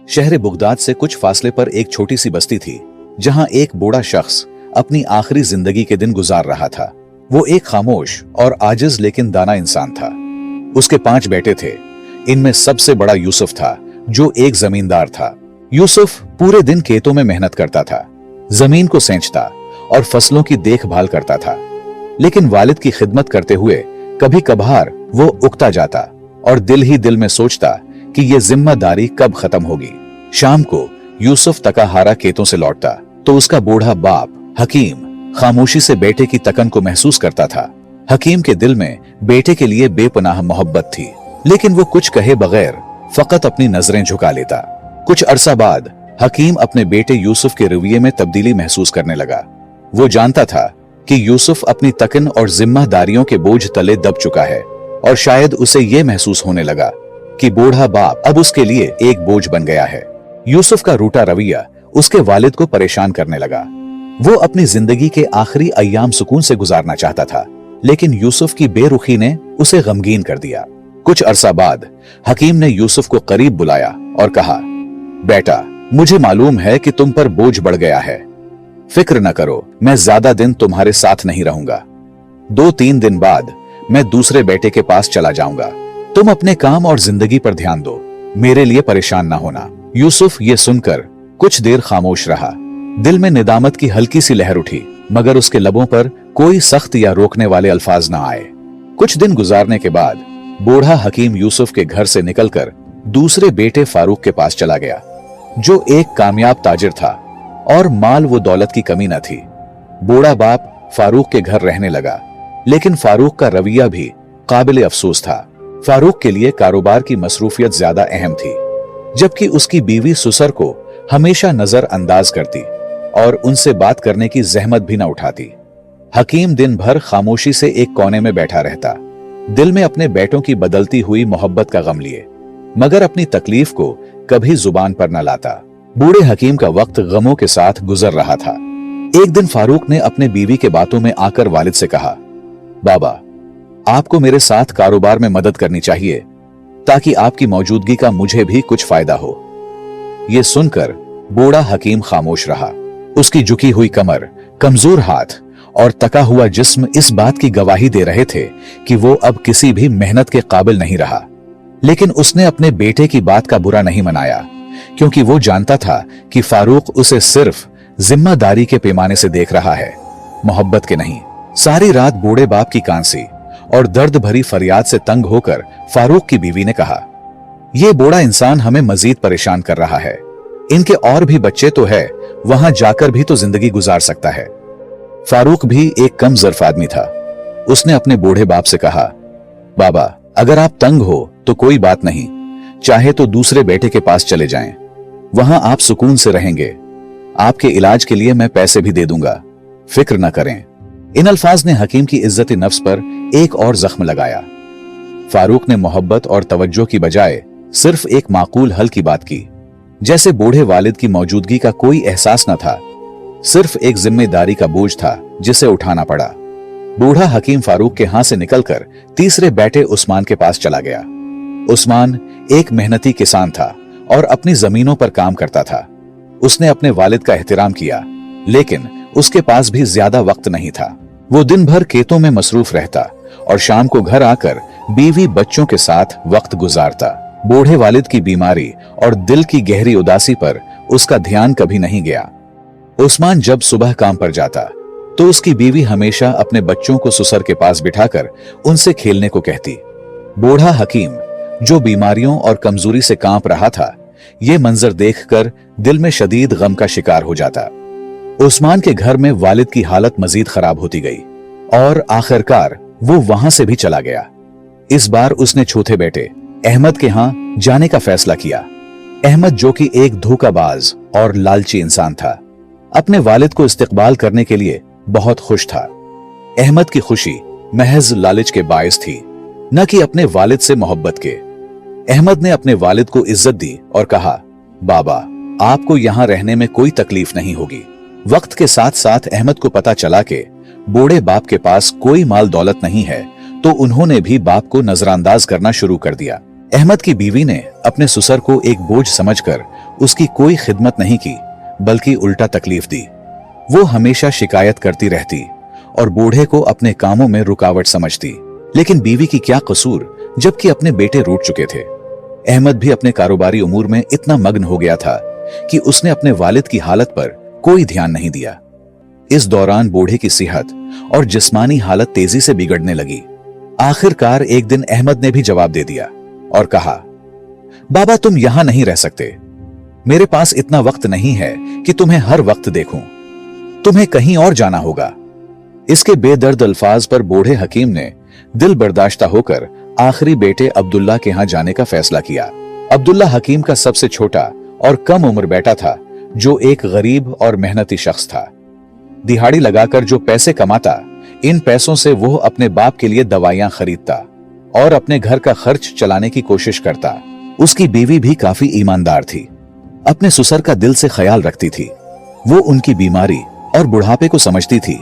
शहर बगदाद से कुछ फासले पर एक छोटी सी बस्ती थी, जहां एक बूढ़ा शख्स अपनी आखिरी जिंदगी के दिन गुजार रहा था। वो एक खामोश और आजिज लेकिन दाना इंसान था। उसके 5 बेटे थे। इनमें सबसे बड़ा यूसुफ था, जो एक जमींदार था। यूसुफ पूरे दिन खेतों में मेहनत करता था, जमीन को सेंचता और फसलों की देखभाल करता था। लेकिन वालिद की खिदमत करते हुए कभी कभार वो उकता जाता और दिल ही दिल में सोचता कि ये जिम्मेदारी कब खत्म होगी। शाम को यूसुफ तकाहारा खेतों से लौटता तो उसका बूढ़ा बाप हकीम खामोशी से बेटे की तकन को महसूस करता था। हकीम के दिल में बेटे के लिए बेपनाह मोहब्बत थी, लेकिन वो कुछ कहे बगैर फकत अपनी नजरें झुका लेता। कुछ अरसा बाद हकीम अपने बेटे यूसुफ के रवैये में तब्दीली महसूस करने लगा। वो जानता था कि यूसुफ अपनी तकन और जिम्मेदारियों के बोझ तले दब चुका है, और शायद उसे यह महसूस होने लगा कि बूढ़ा बाप अब उसके लिए एक बोझ बन गया है। यूसुफ का रूठा रवैया उसके वालिद को परेशान करने लगा। वो अपनी जिंदगी के आखिरी अय्याम सुकून से गुजारना चाहता था, लेकिन यूसुफ की बेरुखी ने उसे गमगीन कर दिया। कुछ अरसा बाद हकीम ने यूसुफ को करीब बुलाया और कहा, बेटा, मुझे मालूम है कि तुम पर बोझ बढ़ गया है। फिक्र न करो, मैं ज्यादा दिन तुम्हारे साथ नहीं रहूंगा। 2-3 दिन बाद मैं दूसरे बेटे के पास चला जाऊंगा। तुम अपने काम और जिंदगी पर ध्यान दो, मेरे लिए परेशान ना होना। यूसुफ ये सुनकर कुछ देर खामोश रहा। दिल में निदामत की हल्की सी लहर उठी, मगर उसके लबों पर कोई सख्त या रोकने वाले अल्फाज न आए। कुछ दिन गुजारने के बाद बूढ़ा हकीम यूसुफ के घर से निकलकर दूसरे बेटे फारूक के पास चला गया, जो एक कामयाब ताजिर था और माल व दौलत की कमी न थी। बूढ़ा बाप फारूक के घर रहने लगा, लेकिन फारूक का रवैया भी काबिल अफसोस था। फारूक के लिए कारोबार की मसरूफियत ज्यादा अहम थी, जबकि उसकी बीवी सुसर को हमेशा नजर अंदाज करती और उनसे बात करने की जहमत भी न उठाती। हकीम दिन भर खामोशी से एक कोने में बैठा रहता, दिल में अपने बेटों की बदलती हुई मोहब्बत का गम लिए, मगर अपनी तकलीफ को कभी जुबान पर न लाता। बूढ़े हकीम का वक्त गमों के साथ गुजर रहा था। एक दिन फारूक ने अपने बीवी के बातों में आकर वालिद से कहा, बाबा, आपको मेरे साथ कारोबार में मदद करनी चाहिए, ताकि आपकी मौजूदगी का मुझे भी कुछ फायदा हो। यह सुनकर बूढ़ा हकीम खामोश रहा। उसकी झुकी हुई कमर, कमजोर हाथ और तका हुआ जिस्म इस बात की गवाही दे रहे थे कि वो अब किसी भी मेहनत के काबिल नहीं रहा। लेकिन उसने अपने बेटे की बात का बुरा नहीं मनाया, क्योंकि वो जानता था कि फारूक उसे सिर्फ जिम्मेदारी के पैमाने से देख रहा है, मोहब्बत के नहीं। सारी रात बूढ़े बाप की कांसी और दर्द भरी फरियाद से तंग होकर फारूक की बीवी ने कहा, यह बूढ़ा इंसान हमें मजीद परेशान कर रहा है। इनके और भी बच्चे तो है, वहां जाकर भी तो जिंदगी गुजार सकता है। फारूक भी एक कम ज़र्फ आदमी था। उसने अपने बूढ़े बाप से कहा, बाबा, अगर आप तंग हो तो कोई बात नहीं, चाहे तो दूसरे बेटे के पास चले जाएं, वहां आप सुकून से रहेंगे। आपके इलाज के लिए मैं पैसे भी दे दूंगा, फिक्र न करें। इन अल्फाज ने हकीम की इज्जत नफ्स पर एक और जख्म लगाया। फारूक ने मोहब्बत और तवज्जो की बजाय सिर्फ एक माकूल हल की बात की, जैसे बूढ़े वालिद की मौजूदगी का कोई एहसास न था, सिर्फ एक जिम्मेदारी का बोझ था जिसे उठाना पड़ा। बूढ़ा हकीम फारूक के हाथ से निकलकर तीसरे बेटे उस्मान के पास चला गया। उस्मान एक मेहनती किसान था और अपनी जमीनों पर काम करता था। उसने अपने वालिद का एहतराम किया, लेकिन उसके पास भी ज्यादा वक्त नहीं था। वो दिन भर खेतों में मसरूफ रहता और शाम को घर आकर बीवी बच्चों के साथ वक्त गुजारता। बूढ़े वालिद की बीमारी और दिल की गहरी उदासी पर उसका ध्यान कभी नहीं गया। उस्मान जब सुबह काम पर जाता तो उसकी बीवी हमेशा अपने बच्चों को सुसर के पास बिठाकर उनसे खेलने को कहती। बूढ़ा हकीम, जो बीमारियों और कमजोरी से कांप रहा था, ये मंजर देखकर दिल में शदीद गम का शिकार हो जाता। उस्मान के घर में वालिद की हालत मजीद खराब होती गई और आखिरकार वो वहां से भी चला गया। इस बार उसने चौथे बेटे अहमद के यहां जाने का फैसला किया। अहमद, जो कि एक धोखाबाज और लालची इंसान था, अपने वालिद को इस्तकबाल करने के लिए बहुत खुश था। अहमद की खुशी महज लालच के बायस थी, न कि अपने वालिद से मोहब्बत के। अहमद ने अपने वालिद को इज्जत दी और कहा, बाबा, आपको यहां रहने में कोई तकलीफ नहीं होगी। वक्त के साथ साथ अहमद को पता चला कि बूढ़े बाप के पास कोई माल दौलत नहीं है, तो उन्होंने भी बाप को नजरअंदाज करना शुरू कर दिया। अहमद की बीवी ने अपने सुसर को एक बोझ समझकर उसकी कोई खिदमत नहीं की, बल्कि उल्टा तकलीफ दी। वो हमेशा शिकायत करती रहती और बूढ़े को अपने कामों में रुकावट समझती। लेकिन बीवी की क्या कसूर, जबकि अपने बेटे रूठ चुके थे। अहमद भी अपने कारोबारी उमूर में इतना मग्न हो गया था कि उसने अपने वालिद की हालत पर कोई ध्यान नहीं दिया। इस दौरान बूढ़े की सेहत और जिस्मानी हालत तेजी से बिगड़ने लगी। आखिरकार एक दिन अहमद ने भी जवाब दे दिया और कहा, बाबा तुम यहां नहीं रह सकते। मेरे पास इतना वक्त नहीं है कि तुम्हें हर वक्त देखूं। तुम्हें कहीं और जाना होगा। इसके बेदर्द अल्फाज पर बूढ़े हकीम ने दिल बर्दाश्ता होकर आखिरी बेटे अब्दुल्ला के यहां जाने का फैसला किया। अब्दुल्ला हकीम का सबसे छोटा और कम उम्र बेटा था, जो एक गरीब और मेहनती शख्स था। दिहाड़ी लगाकर जो पैसे कमाता, इन पैसों से वो अपने बाप के लिए दवाइयां खरीदता और अपने घर का खर्च चलाने की कोशिश करता। उसकी बीवी भी काफी ईमानदार थी, अपने ससुर का दिल से ख्याल रखती थी। वो उनकी बीमारी और बुढ़ापे को समझती थी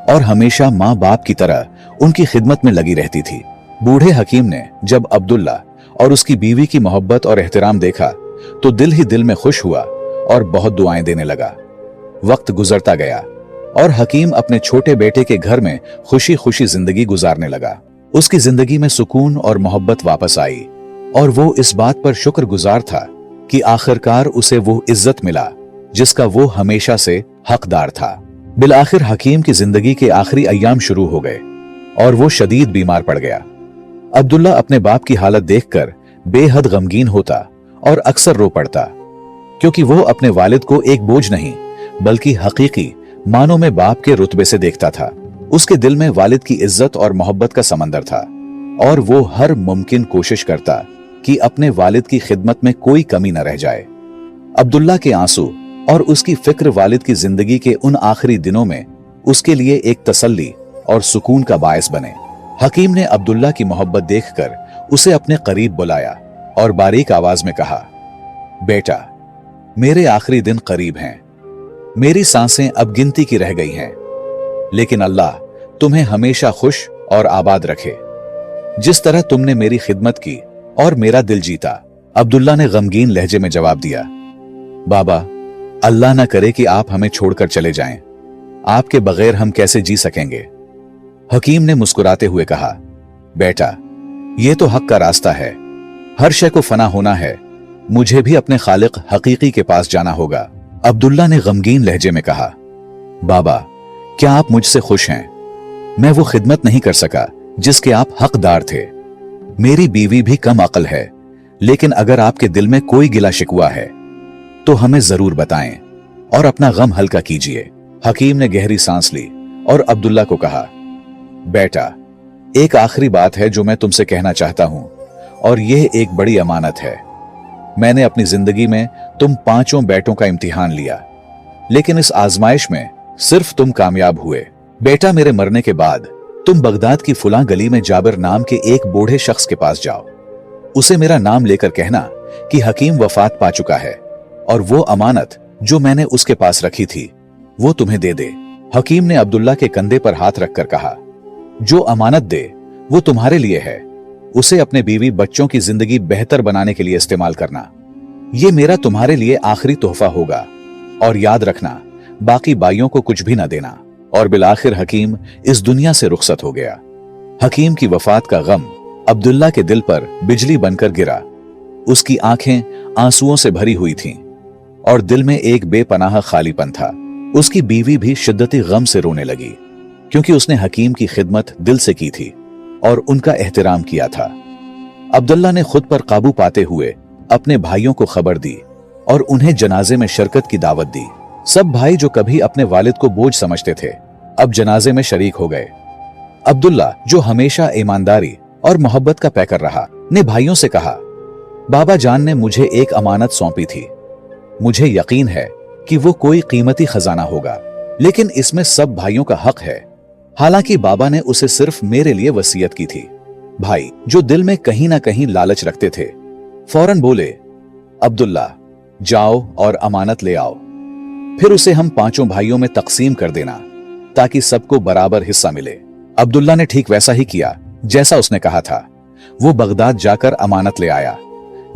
और हमेशा माँ बाप की तरह उनकी खिदमत में लगी रहती थी। बूढ़े हकीम ने जब अब्दुल्ला और उसकी बीवी की मोहब्बत और एहतराम देखा तो दिल ही दिल में खुश हुआ और बहुत दुआएं देने लगा। वक्त गुजरता गया और हकीम अपने छोटे बेटे के घर में खुशी खुशी जिंदगी गुजारने लगा। उसकी जिंदगी में सुकून और मोहब्बत वापस आई और वो इस बात पर शुक्रगुजार था कि आखिरकार उसे वो इज्जत मिला जिसका वो हमेशा से हकदार था। बिलाखिर हकीम की जिंदगी के आखिरी अय्याम शुरू हो गए और वो शदीद बीमार पड़ गया। अब्दुल्ला अपने बाप की हालत देखकर बेहद गमगीन होता और अक्सर रो पड़ता, क्योंकि वो अपने वालिद को एक बोझ नहीं बल्कि हकीकी मानों में बाप के रुतबे से देखता था। उसके दिल में वालिद की इज्जत और मोहब्बत का समंदर था और वो हर मुमकिन कोशिश करता कि अपने वालिद की खिदमत में कोई कमी न रह जाए। अब्दुल्ला के आंसू और उसकी फिक्र वालिद की जिंदगी के उन आखिरी दिनों में उसके लिए एक तसल्ली और सुकून का बायस बने। हकीम ने अब्दुल्ला की मोहब्बत देखकर उसे अपने करीब बुलाया और बारीक आवाज में कहा, बेटा, मेरे आखिरी दिन करीब हैं। मेरी सांसें अब गिनती की रह गई हैं, लेकिन अल्लाह तुम्हें हमेशा खुश और आबाद रखे। जिस तरह तुमने मेरी खिदमत की और मेरा दिल जीता। अब्दुल्ला ने गमगीन लहजे में जवाब दिया, बाबा, अल्लाह ना करे कि आप हमें छोड़कर चले जाएं। आपके बगैर हम कैसे जी सकेंगे। हकीम ने मुस्कुराते हुए कहा, बेटा, यह तो हक का रास्ता है। हर शय को फना होना है। मुझे भी अपने खालिक हकीकी के पास जाना होगा। अब्दुल्ला ने गमगीन लहजे में कहा, बाबा, क्या आप मुझसे खुश हैं? मैं वो खिदमत नहीं कर सका जिसके आप हकदार थे। मेरी बीवी भी कम अक्ल है, लेकिन अगर आपके दिल में कोई गिला शिकवा है तो हमें जरूर बताएं और अपना गम हल्का कीजिए। हकीम ने गहरी सांस ली और अब्दुल्ला को कहा, बेटा, एक आखिरी बात है जो मैं तुमसे कहना चाहता हूं और यह एक बड़ी अमानत है। मैंने अपनी जिंदगी में तुम 5 बेटों का इम्तिहान लिया, लेकिन इस आजमाइश में सिर्फ तुम कामयाब हुए। बेटा, मेरे मरने के बाद तुम बगदाद की फुला गली में जाबिर नाम के एक बूढ़े शख्स के पास जाओ। उसे मेरा नाम लेकर कहना कि हकीम वफात पा चुका है और वो अमानत जो मैंने उसके पास रखी थी वो तुम्हें दे दे। हकीम ने अब्दुल्ला के कंधे पर हाथ रखकर कहा, जो अमानत दे वो तुम्हारे लिए है। उसे अपने बीवी बच्चों की जिंदगी बेहतर बनाने के लिए इस्तेमाल करना। ये मेरा तुम्हारे लिए आखिरी तोहफा होगा और याद रखना, बाकी बाइयों को कुछ भी ना देना। और बिलाखिर हकीम इस दुनिया से रुखसत हो गया। हकीम की वफात का गम अब्दुल्ला के दिल पर बिजली बनकर गिरा। उसकी आंखें आंसुओं से भरी हुई थीं और दिल में एक बेपनाह खालीपन था। उसकी बीवी भी शिद्दती गम से रोने लगी, क्योंकि उसने हकीम की खिदमत दिल से की थी और उनका एहतराम किया था। अब्दुल्ला ने खुद पर काबू पाते हुए अपने भाइयों को खबर दी और उन्हें जनाजे में शिरकत की दावत दी। सब भाई जो कभी अपने वालिद को बोझ समझते थे, अब जनाजे में शरीक हो गए। अब्दुल्ला, जो हमेशा ईमानदारी और मोहब्बत का पैकर रहा, ने भाइयों से कहा, बाबा जान ने मुझे एक अमानत सौंपी थी। मुझे यकीन है कि वो कोई कीमती खजाना होगा, लेकिन इसमें सब भाइयों का हक है। हालांकि बाबा ने उसे सिर्फ मेरे लिए वसीयत की थी। भाई, जो दिल में कहीं ना कहीं लालच रखते थे, फौरन बोले, अब्दुल्ला, जाओ और अमानत ले आओ। फिर उसे हम 5 भाइयों में तकसीम कर देना ताकि सबको बराबर हिस्सा मिले। अब्दुल्ला ने ठीक वैसा ही किया जैसा उसने कहा था। वो बगदाद जाकर अमानत ले आया।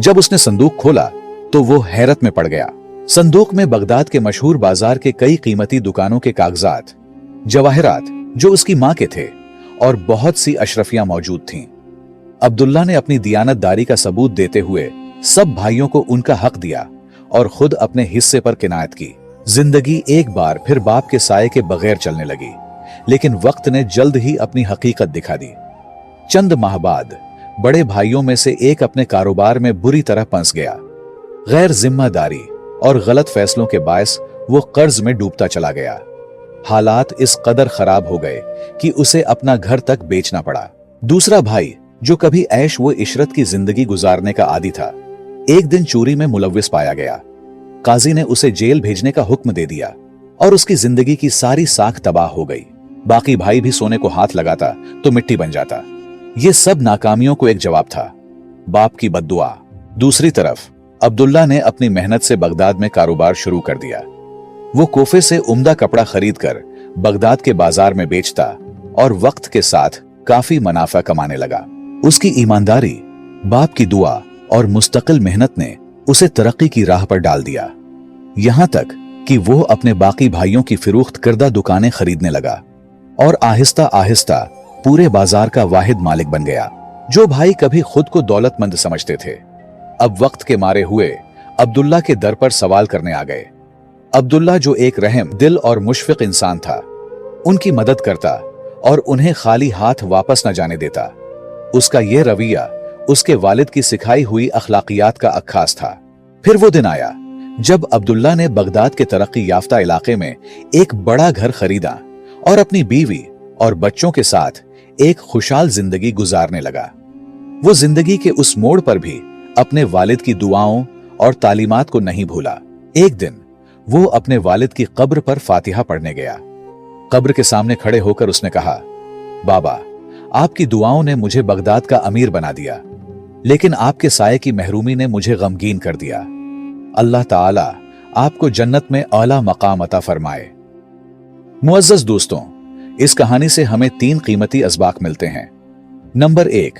जब उसने संदूक खोला तो वो हैरत में पड़ गया। संदूक में बगदाद के मशहूर बाजार के कई कीमती दुकानों के कागजात, जवाहरात जो उसकी मां के थे, और बहुत सी अशरफियां मौजूद थीं। अब्दुल्ला ने अपनी दियानतदारी का सबूत देते हुए सब भाइयों को उनका हक दिया और खुद अपने हिस्से पर किनायत की। जिंदगी एक बार फिर बाप के साये के बगैर चलने लगी, लेकिन वक्त ने जल्द ही अपनी हकीकत दिखा दी। चंद माह बाद बड़े भाइयों में से एक अपने कारोबार में बुरी तरह फंस गया। गैर जिम्मेदारी और गलत फैसलों के बायस वो कर्ज में डूबता चला गया। हालात इस कदर खराब हो गए कि उसे अपना घर तक बेचना पड़ा। दूसरा भाई, जो कभी ऐश व इशरत की जिंदगी गुजारने का आदी था, एक दिन चोरी में मुलव्विस पाया गया। काजी ने उसे जेल भेजने का हुक्म दे दिया और उसकी जिंदगी की सारी साख तबाह हो गई। बाकी भाई भी सोने को हाथ लगाता तो मिट्टी बन जाता। ये सब नाकामियों को एक जवाब था, बाप की बद्दुआ। दूसरी तरफ अब्दुल्ला ने अपनी मेहनत से बगदाद में कारोबार शुरू कर दिया। वो कोफे से उम्दा कपड़ा खरीदकर बगदाद के बाजार में बेचता और वक्त के साथ काफी मुनाफा कमाने लगा। उसकी ईमानदारी, बाप की दुआ और मुस्तकिल मेहनत ने उसे तरक्की की राह पर डाल दिया। यहां तक कि वो अपने बाकी भाइयों की फिरोख्त करदा दुकानें खरीदने लगा और आहिस्ता आहिस्ता पूरे बाजार का वाहिद मालिक बन गया। जो भाई कभी खुद को दौलतमंद समझते थे, अब वक्त के मारे हुए अब्दुल्ला के दर पर सवाल करने आ गए। अब्दुल्ला, जो एक रहम दिल और मुशफिक इंसान था, उनकी मदद करता और उन्हें खाली हाथ वापस न जाने देता। उसका यह रवैया उसके वालिद की सिखाई हुई अखलाकियात का अक्खास था। फिर वो दिन आया जब अब्दुल्ला ने बगदाद के तरक्की याफ्ता इलाके में एक बड़ा घर खरीदा और अपनी बीवी और बच्चों के साथ एक खुशहाल जिंदगी गुजारने लगा। वो जिंदगी के उस मोड़ पर भी अपने वालिद की दुआओं और तालीमात को नहीं भूला। एक दिन वो अपने वालिद की कब्र पर फातिहा पढ़ने गया। कब्र के सामने खड़े होकर उसने कहा, बाबा, आपकी दुआओं ने मुझे बगदाद का अमीर बना दिया, लेकिन आपके साये की महरूमी ने मुझे गमगीन कर दिया। अल्लाह ताला आपको जन्नत में आला मकाम अता फरमाए। मुअज़्ज़ज़ दोस्तों, इस कहानी से हमें 3 कीमती असबाक मिलते हैं। नंबर 1,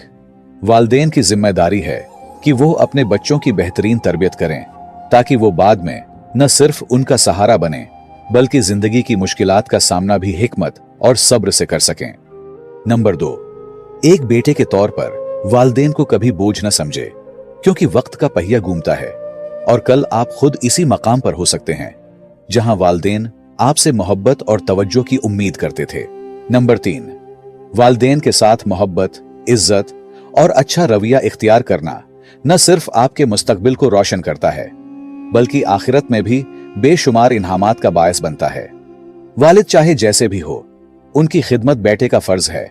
वालिदैन की जिम्मेदारी है कि वो अपने बच्चों की बेहतरीन तरबियत करें ताकि वो बाद में न सिर्फ उनका सहारा बने बल्कि जिंदगी की मुश्किलात का सामना भी हिकमत और सब्र से कर सकें। नंबर 2, एक बेटे के तौर पर वालिदैन को कभी बोझ न समझे, क्योंकि वक्त का पहिया घूमता है और कल आप खुद इसी मकाम पर हो सकते हैं जहां वालिदैन आपसे मोहब्बत और तवज्जो की उम्मीद करते थे। नंबर 3, वालिदैन के साथ मोहब्बत, इज्जत और अच्छा रवैया इख्तियार करना न सिर्फ आपके मुस्तकबिल को रोशन करता है बल्कि आखिरत में भी बेशुमार इनामात का बायस बनता है। वालिद चाहे जैसे भी हो, उनकी खिदमत बेटे का फर्ज है।